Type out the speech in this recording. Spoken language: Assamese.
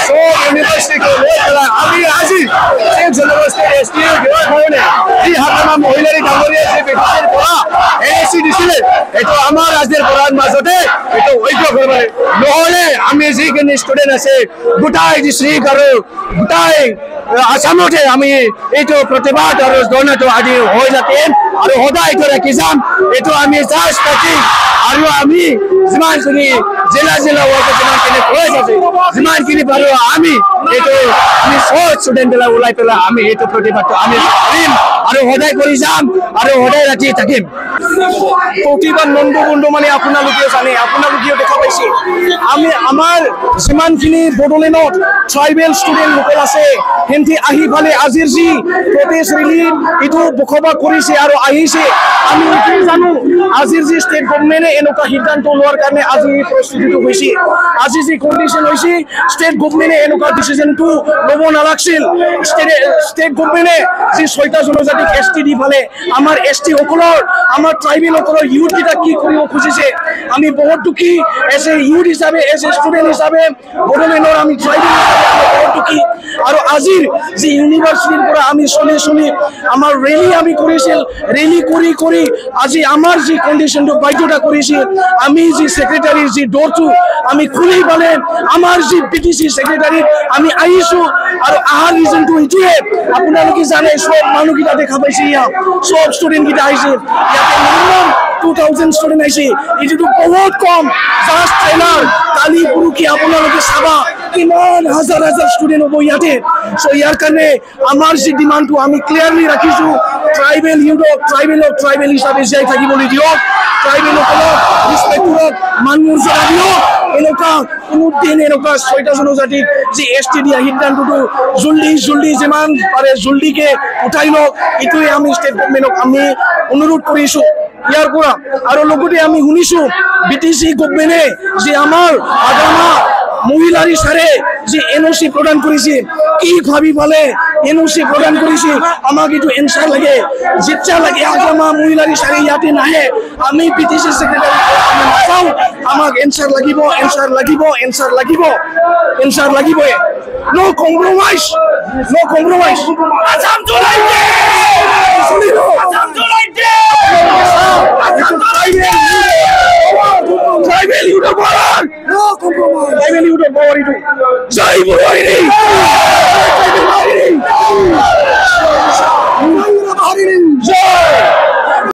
সব ইউনিভাৰ্সিটি আমি আজি এই জনগোষ্ঠী এসটি কাৰণে এই হাকামা মহিলাৰী ডাঙৰীয়া যে ব্ৰিটিছৰ পৰা এএসসি দিছিলে এইটো আমাৰ ৰাজ্যৰ পৰাৰ মাজতে এইটো ঐক্য কৰিব নহলে আমি যিখিনি ষ্টুডেন্ট আছে গোটাই ডিষ্ট্ৰিক্ট আৰু গোটাই আসামতে আমি এইটো প্ৰতিবাদ আৰু ধৰ্ণাটো আজি হৈ থাকিম আৰু সদায় এইটো ৰাখি যাম এইটো আমি জাষ্ট থাকিম আৰু আমি যিমানখিনি জিলা জিলা যিমানখিনি খৰচ আছে যিমানখিনি পাৰোঁ আমি এইটো আমি সব ষ্টুডেণ্টবিলাক ওলাই পেলাই আমি এইটো প্ৰতিবাদটো আমি কৰিম আৰু সদায় কৰি যাম আৰু সদায় ৰাতি থাকিম প্ৰতিবাদ নন্দকুণ্ড মানে আপোনালোকেও জানে আপোনালোকেও দেখা পাইছে আমি আমাৰ যিমানখিনি বড়োলেণ্ডত ট্ৰাইবেল ষ্টুডেণ্ট লোকেল আছে সিহঁতি আহি ফালে আজিৰ যি প্ৰটেষ্ট ৰিলিফ এইটো বসবাস কৰিছে আৰু আহিছে আমি এইটোৱে জানো আজিৰ যি ষ্টেট গভৰ্ণমেণ্টে এনেকুৱা সিদ্ধান্ত লোৱাৰ কাৰণে আজি এই পৰিস্থিতিটো হৈছে আজি যি কণ্ডিশ্যন হৈছে ষ্টেট গভৰ্ণমেণ্টে এনেকুৱা ডিচিশ্যনটো ল'ব নালাগিছিল ষ্টেট গভৰ্ণমেণ্টে যি 6টা জনজাতিক এছটি দি ফালে আমাৰ এছটি সকলৰ আমাৰ ট্ৰাইবেল সকলৰ ইউথ কেইটা কি কৰিব খুজিছে আমি বহুত দুখী এজ এ ইউথ হিচাপে এজ এ ষ্টুডেণ্ট হিচাপে বড়োলেণ্ডৰ আমি ট্ৰাইবেল হিচাপে বহুত দুখী আৰু আজিৰ যি ইউনিভাৰ্চিটিৰ পৰা আমি চলি আমাৰ ৰেলী আমি কৰিছিল ৰেলী কৰি আজি আমাৰ যি কণ্ডিশ্যনটো বাধ্যতা কৰিছিল আমি যি ছেক্ৰেটাৰীৰ যি ডোৰটো আমি খুলি পালে আমাৰ যি পিটিচি ছেক্ৰেটাৰীত আমি আহিছোঁ আৰু আহাৰ ৰিজনটো এইটোৱে আপোনালোকে জানে সব মানুহকেইটা দেখা পাইছে ইয়াত সব ষ্টুডেণ্টকেইটা আহিছে ইয়াতে মিনিমাম 2000 ষ্টুডেণ্ট আহিছে এইটোতো বহুত কম জাষ্ট ট্ৰেইলাৰ কালি পৰহি আপোনালোকে চাবা কিমান হাজাৰ ষ্টুডেণ্ট হ'ব ইয়াতে চ' ইয়াৰ কাৰণে আমাৰ যি ডিমাণ্ডটো আমি ক্লিয়াৰলি ৰাখিছোঁ ট্ৰাইবেল ইউথক ট্ৰাইবেল হিচাপে জীয়াই থাকিবলৈ দিয়ক ট্ৰাইবেলসকলক ৰিচপেক্ট কৰক মান মৰ্যাদা দিয়ক এনেকুৱা কোনোদিন এনেকুৱা 6টা জনজাতিক যি এছটি দিয়া সিদ্ধান্তটো জলদি যিমান পাৰে জলদিকে উঠাই লওক এইটোৱে আমি ষ্টেট গভৰ্ণমেণ্টক আমি অনুৰোধ কৰিছোঁ ইয়াৰ পৰা আৰু লগতে আমি শুনিছোঁ বিটিচি গভৰ্ণমেণ্টে যে আমাৰ আগামা মহিলাৰী ছাৰে যি এনঅ'চি প্ৰদান কৰিছে কি ভাবি পালে এনঅ'চি প্ৰদান কৰিছে আমাক এইটো এনচাৰ লাগে যেতিয়া লাগে আগামা মহিলাৰী ছাৰে ইয়াতে নাহে আমি বিটিচি ছেক্ৰেটাৰী আমি নাচাওঁ আমাক এনচাৰ লাগিবই নো কম্প্ৰমাইজ আসাম চলাই দে ট্ৰাইবেল ইউথৰ পাৱাৰ নো কম্প্ৰমাইজ ট্ৰাইবেল ইউথৰ পাৱাৰ এইটো জয় বড়োলেণ্ড